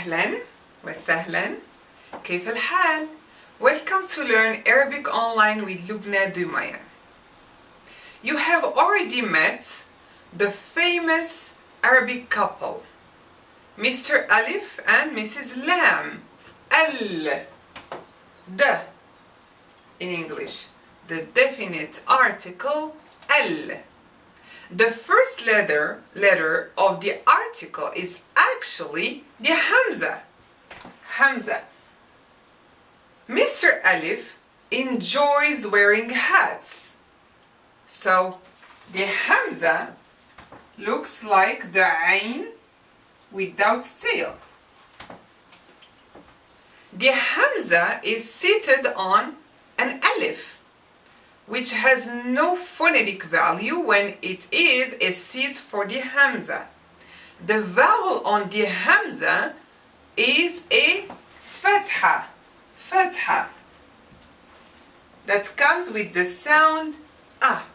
أهلا وسهلا كيف الحال? Welcome to learn Arabic online with Lubna Dumayan. You have already met the famous Arabic couple, Mr. Alif and Mrs. Lam. The in English, the definite article al. The first letter of the article is actually the Hamza. Hamza. Mr. Alif enjoys wearing hats. So the Hamza looks like the Ain without tail. The Hamza is seated on an Alif, which has no phonetic value when it is a seat for the Hamza. The vowel on the Hamza is a Fatha. Fatha. That comes with the sound ah.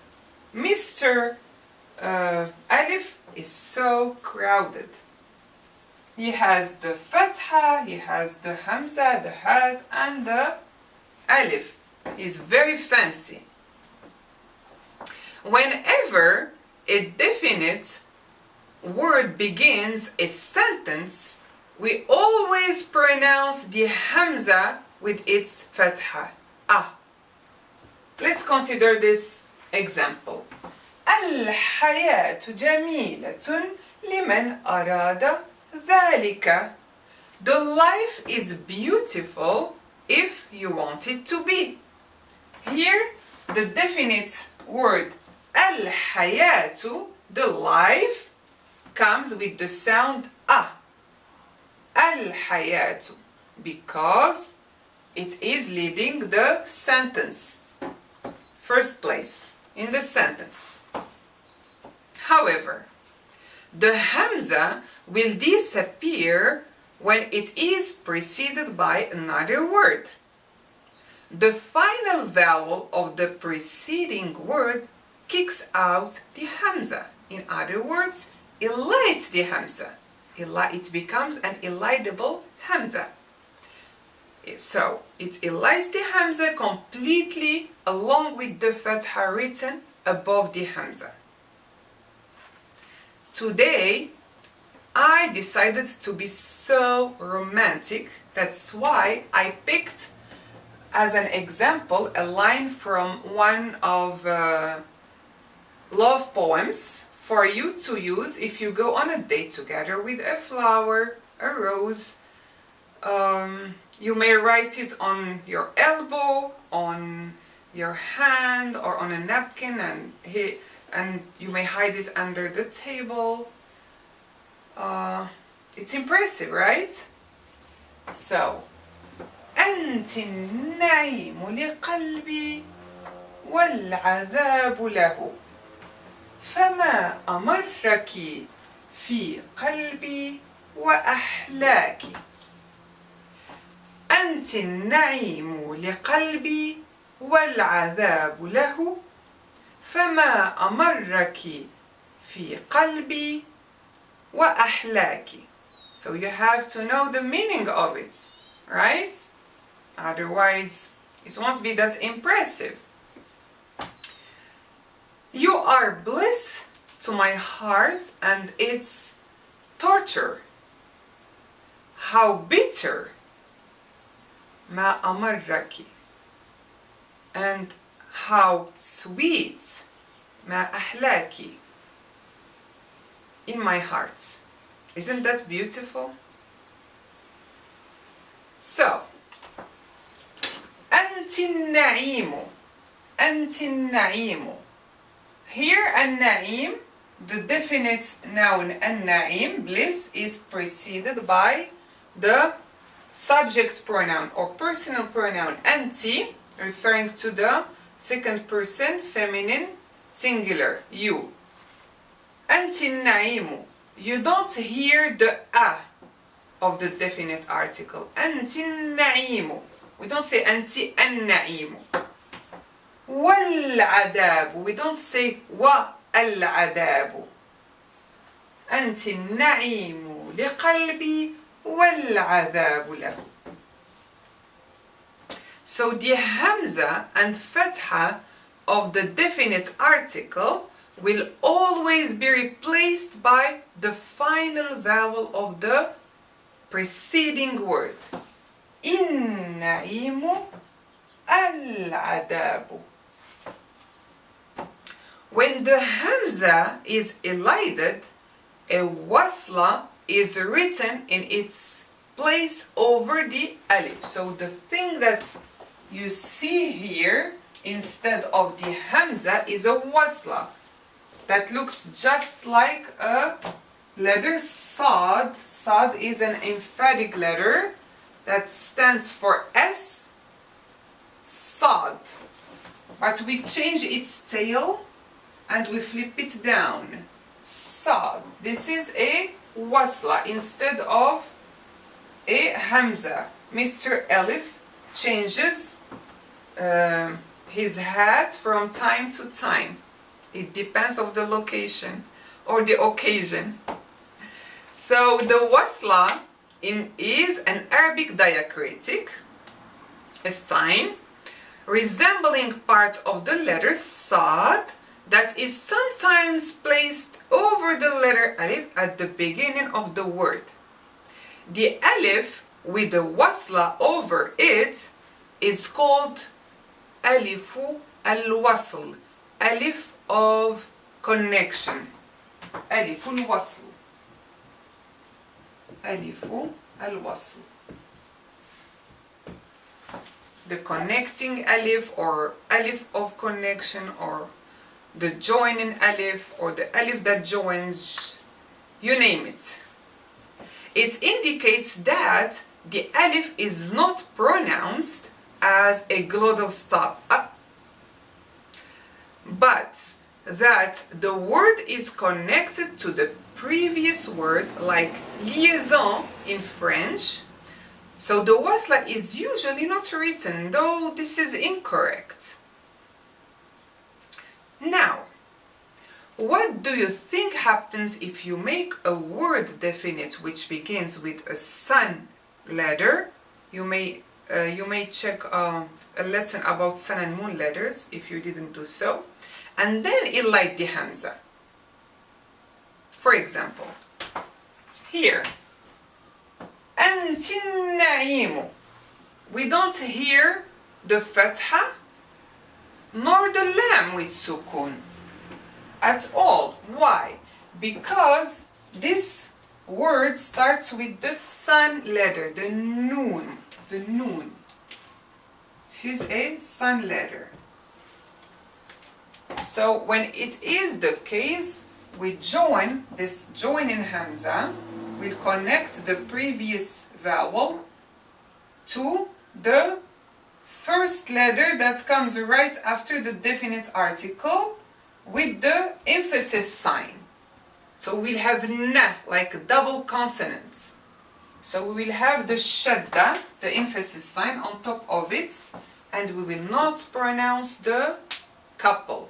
Mr. Alif is so crowded. He has the Fatha, he has the Hamza, the Hat, and the Alif. He's very fancy. Whenever a definite word begins a sentence, we always pronounce the Hamza with its Fatha. Ah. Let's consider this example. الحياة جميلة لمن أراد ذلك. The life is beautiful if you want it to be. Here, the definite word الحياة, the life, comes with the sound ah. الحياة, because it is leading the sentence. First place in the sentence. However, the Hamza will disappear when it is preceded by another word. The final vowel of the preceding word kicks out the Hamza. In other words, elides the Hamza. It becomes an elidable Hamza. So, it elides the Hamza completely along with the Fatha written above the Hamza. Today, I decided to be so romantic. That's why I picked as an example a line from one of love poems for you to use if you go on a date together with a flower, a rose. You may write it on your elbow, on your hand, or on a napkin, and you may hide it under the table. It's impressive, right? So, أنت النعيم لقلبي والعذاب له فما أمرك في قلبي وأحلاك. أنت النعيم لقلبي والعذاب له فما أمرك في قلبي وأحلاك. So you have to know the meaning of it, right? Otherwise, it won't be that impressive. You are bliss to my heart and it's torture. How bitter. ما أمرك. And how sweet. ما أحلاك. In my heart. Isn't that beautiful? So, أنت النعيم. أنت النعيم. Here, النعيم, the definite noun النعيم, bliss, is preceded by the subject pronoun or personal pronoun أنت, referring to the second person feminine singular, you. أنت النعيم. You don't hear the a of the definite article. أنت النعيم. We don't say أنت النعيم. والعذاب. We don't say والعذاب. أنت النعيم لقلبي والعذاب له. So the Hamza and Fatha of the definite article will always be replaced by the final vowel of the preceding word. النعيم العذاب. When the Hamza is elided, a Wasla is written in its place over the Alif. So the thing that you see here instead of the Hamza is a Wasla that looks just like a letter Sad. Sad is an emphatic letter that stands for S, Sad. But we change its tail and we flip it down. Sad. This is a Wasla instead of a Hamza. Mr. Alif changes his hat from time to time. It depends on the location or the occasion. So the Wasla is an Arabic diacritic, a sign resembling part of the letter Sad that is sometimes placed over the letter Alif at the beginning of the word. The Alif with the Wasla over it is called Alifu al-Wasl, Alif of connection. Alifu al-Wasl. Alifu al-Wasl. The connecting Alif or Alif of connection or the joining Alif or the Alif that joins, you name it. It indicates that the Alif is not pronounced as a glottal stop, but that the word is connected to the previous word, like liaison in French. So the Wasla is usually not written, though this is incorrect. Now, what do you think happens if you make a word definite which begins with a sun letter? You may check a lesson about sun and moon letters if you didn't do so, and then elide the Hamza. For example, here, أنت النعيم. We don't hear the Fatha nor the Lam with Sukun at all. Why? Because this word starts with the sun letter, the Noon. The Noon. She's a sun letter. So when it is the case, we join this joining Hamza. We'll connect the previous vowel to the first letter that comes right after the definite article with the emphasis sign. So we'll have na, like a double consonant. So we will have the shadda, the emphasis sign, on top of it, and we will not pronounce the couple,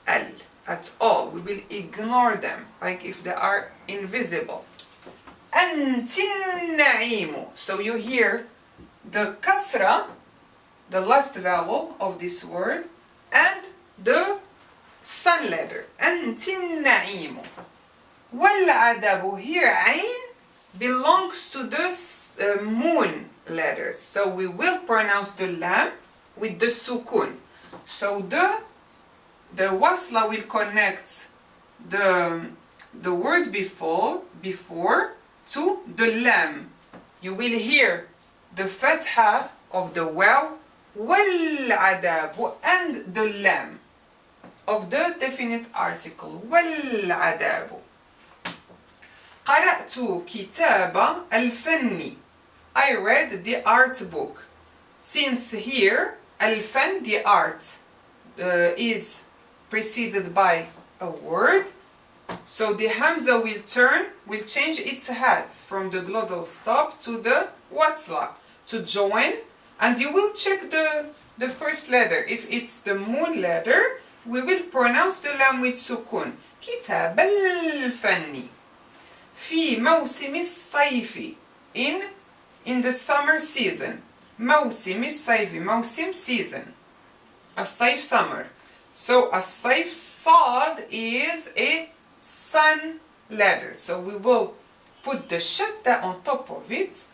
al, at all. We will ignore them, like if they are invisible. Antin na'imu. So you hear the kasra, the last vowel of this word, and the sun letter. Antin na'imu. Wal adabu. Here, ain belongs to the moon letters. So we will pronounce the lam with the sukun. So the wasla will connect the word before to the lam. You will hear the fatha of the waw, wal adabu, and the lam of the definite article, wal adabu. قرأت كتاب الفن. I read the art book. Since here, الفن, the art, is preceded by a word, so the Hamza will change its hat from the glottal stop to the wasla to join, and you will check the first letter. If it's the moon letter, we will pronounce the lam with sukun. كتاب الفن. في موسم الصيف. in the summer season. موسم الصيف. موسم season. الصيف summer. So الصيف صاد is a sun letter. So we will put the shadda on top of it,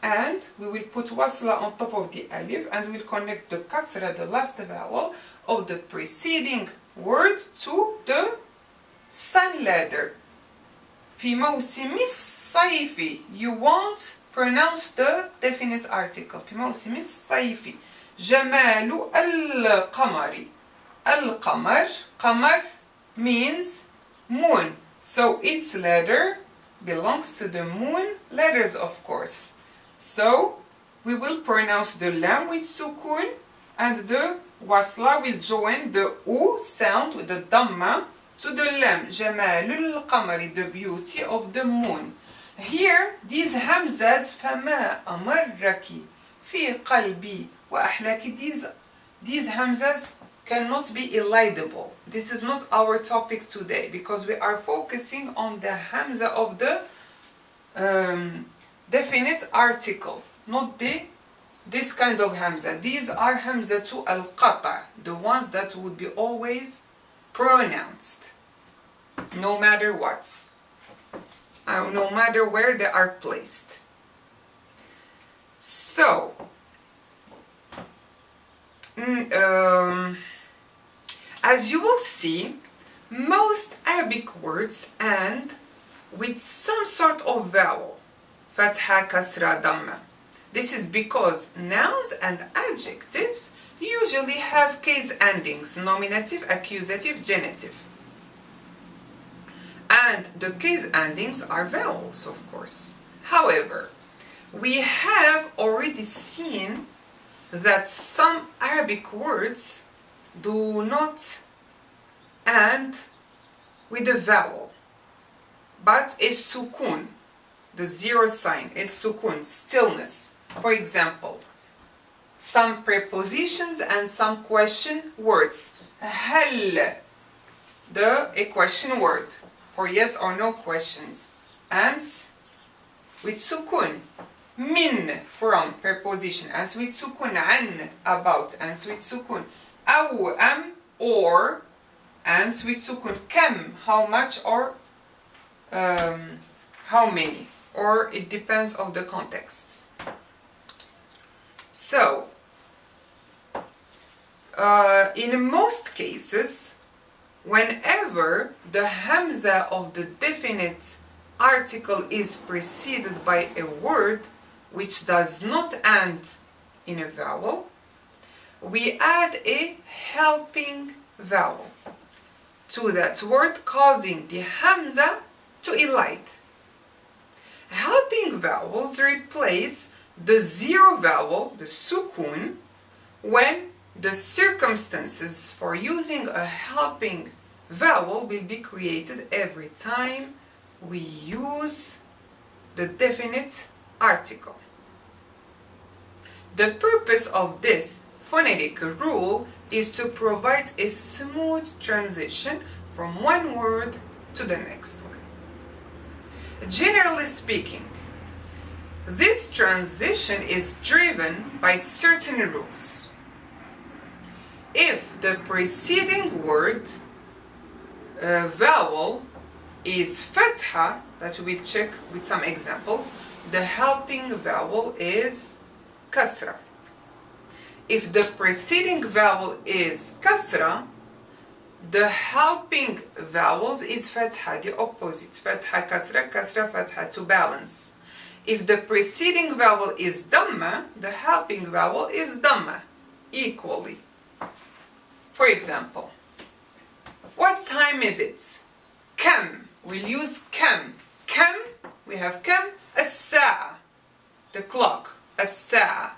and we will put wasla on top of the alif, and we will connect the kasra, the last vowel of the preceding word, to the sun letter. في موسم الصيف. You won't pronounce the definite article. في موسم الصيف. جمال القمر. القمر. قمر means moon. So its letter belongs to the moon letters, of course. So we will pronounce the lam with sukun, and the wasla will join the u sound with the dhamma to the lam. Jamalul qamari, the beauty of the moon. Here, these hamzas, fama amarraki fi qalbi wa ahlaki, these hamzas cannot be elidable. This is not our topic today, because we are focusing on the hamza of the definite article, not this kind of hamza. These are hamza to al-qata, the ones that would be always pronounced, no matter what, no matter where they are placed. So, as you will see, most Arabic words end with some sort of vowel, fatha, kasra, dhamma. This is because nouns and adjectives usually have case endings, nominative, accusative, genitive. And the case endings are vowels, of course. However, we have already seen that some Arabic words do not end with a vowel, but a sukun, the zero sign, a sukun, stillness. For example, some prepositions and some question words. Hal, a question word for yes or no questions, ends with sukun. Min, from, preposition, ends with sukun. An, about, ends with sukun. Aw, am, or, ends with sukun. Kam, how much or how many, or it depends on the context. So, in most cases, whenever the hamza of the definite article is preceded by a word which does not end in a vowel, we add a helping vowel to that word, causing the hamza to elide. Helping vowels replace the zero vowel, the sukun, when the circumstances for using a helping vowel will be created every time we use the definite article. The purpose of this phonetic rule is to provide a smooth transition from one word to the next one. Generally speaking, this transition is driven by certain rules. If the preceding word vowel is fatha, that we'll check with some examples, the helping vowel is kasra. If the preceding vowel is kasra, the helping vowels is fatha, the opposite. Fatha, kasra, kasra, fatha, to balance. If the preceding vowel is dhamma, the helping vowel is dhamma, equally. For example, what time is it? Kam, we'll use kam. Kam, we have kam, as-sa'a, the clock, as-sa'a.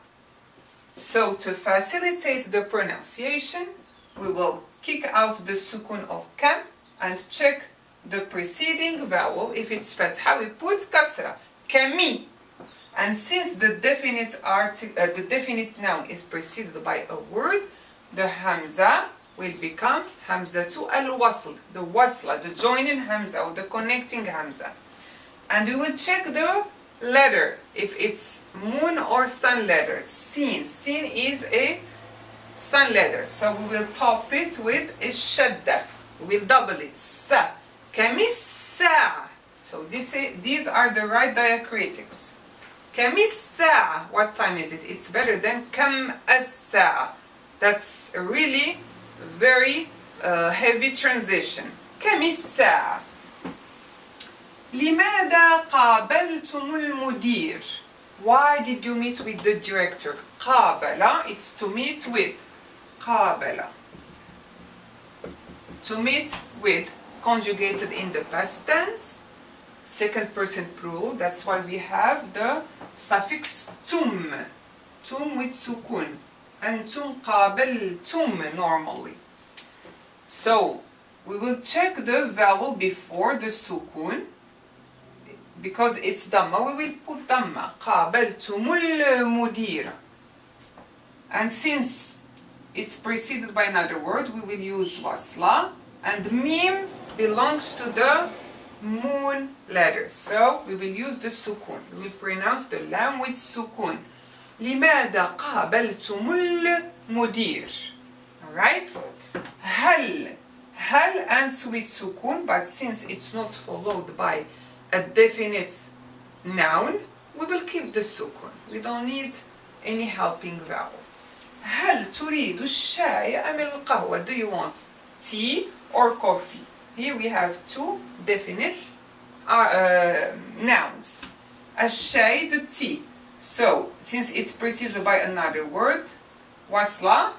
So to facilitate the pronunciation, we will kick out the sukun of kam and check the preceding vowel. If it's fatha, we put kasra, kami. And since the definite noun is preceded by a word, the hamza will become hamza to al-wasl, the wasla, the joining hamza or the connecting hamza. And we will check the letter. If it's moon or sun letter, sin. Sin is a sun letter. So we will top it with a shadda. We will double it. Sa. Kamissa. So these are the right diacritics. Kamissa. What time is it? It's better than kam assa. That's a really very heavy transition. kamissa. لماذا قابلتم المدير? Why did you meet with the director? قابل, it's to meet with. قابل. To meet with, conjugated in the past tense, second person plural. That's why we have the suffix tum. Tum with sukun. أنتم قابلتم normally. So, we will check the vowel before the sukun. Because it's dhamma, we will put dhamma. قابلتم المدير. And since it's preceded by another word, we will use wasla. And mim belongs to the moon letter. So we will use the sukun. We will pronounce the lam with sukun. لماذا قابلتم المدير? Alright? هل ends with sukun, but since it's not followed by a definite noun, we will keep the sukun. We don't need any helping vowel. هل تريد الشاي أم القهوة? Do you want tea or coffee? Here we have two definite nouns. الشاي, the tea. So, since it's preceded by another word, wasla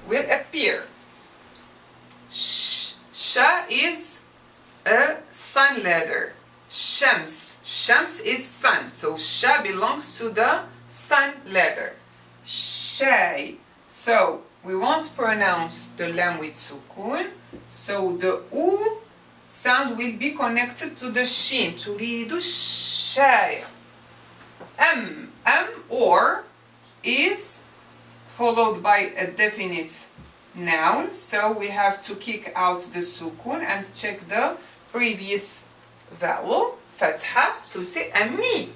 will appear. Sha is a sun letter. Shams. Shams is sun. So sha belongs to the sun letter. Shay. So we won't pronounce the lam with sukun. So the u sound will be connected to the shin. Turidu shay. Or is followed by a definite noun. So we have to kick out the sukun and check the previous vowel, fatha. So we say ami.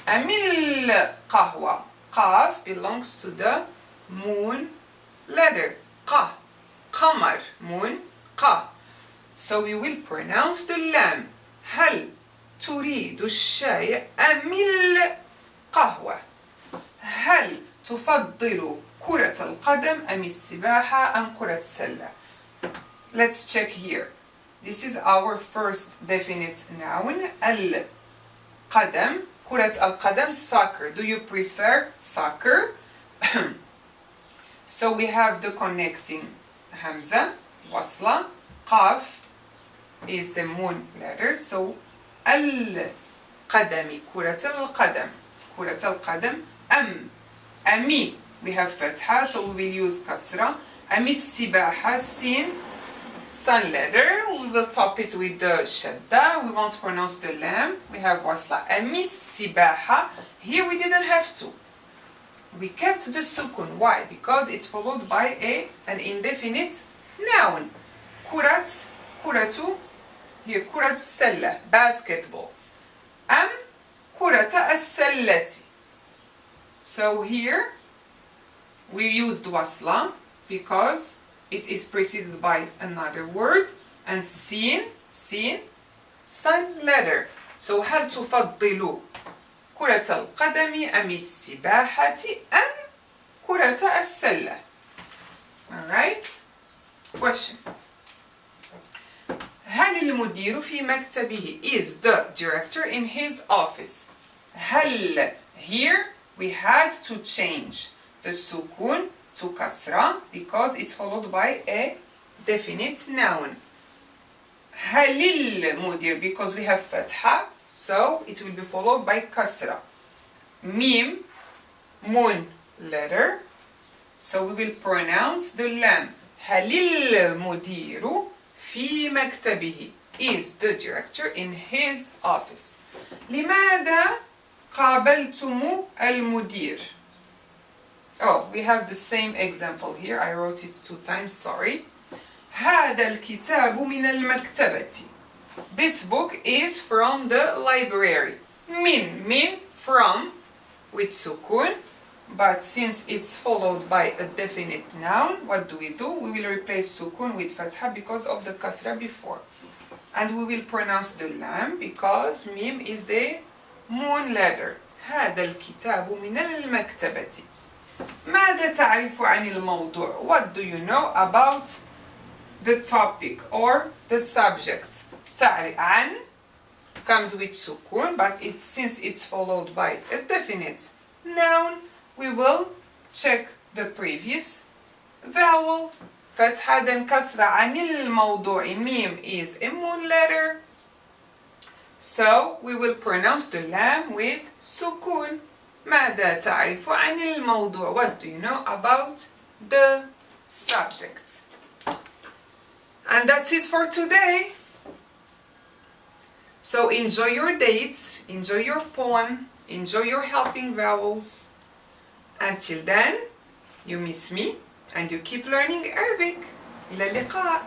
Amil qahwa. Qaf belongs to the moon letter. Qa. Qamar. Moon. Qa. So we will pronounce the lam. هل تريد الشاي أم القهوة؟ هل تفضل كرة القدم أم السباحة أم كرة السلة? Let's check here. This is our first definite noun. القدم. كرة القدم, soccer. Do you prefer soccer? So we have the connecting Hamza, Wasla. Qaf is the moon letter. So القدم, كرة القدم. كرة القدم. أمي. We have fatha, so we will use kasra. أمي السباحة, sin, sun letter. We will top it with the shadda. We won't pronounce the lam. We have wasla. أمي السباحة. Here we didn't have to. We kept the sukun. Why? Because it's followed by an indefinite noun. كرة, كرة. Here كرة السلة, basketball. كرة السلة. So here we used wasla because it is preceded by another word, and sin, sun letter. So هل تفضل كرة القدم أم السباحة أم كرة السلة? Alright? Question. هل المدير في مكتبه? Is the director in his office? هل, here we had to change the sukun to kasra because it's followed by a definite noun. هل المدير, because we have fatha, so it will be followed by kasra. Mim, moon letter, so we will pronounce the lam. هل المدير في مكتبه? Is the director in his office. لماذا قابلتم المدير? Oh, we have the same example here. I wrote it 2 times, sorry. هذا الكتاب من المكتبة. This book is from the library. Min, from with sukun, but since it's followed by a definite noun, what do? We will replace sukun with fatha because of the kasra before. And we will pronounce the lam because mim is the moon letter. هذا الكتاب من المكتبة. ماذا تعرف عن الموضوع? What do you know about the topic or the subject? تعرف عن comes with sukun, but since it's followed by a definite noun, we will check the previous vowel. فتحة then كسرة عن الموضوع. ميم is a moon letter. So we will pronounce the lam with sukun. ماذا تعرف عن الموضوع? What do you know about the subject? And that's it for today. So enjoy your dates, enjoy your poem, enjoy your helping vowels. Until then, you miss me and you keep learning Arabic. إلى اللقاء.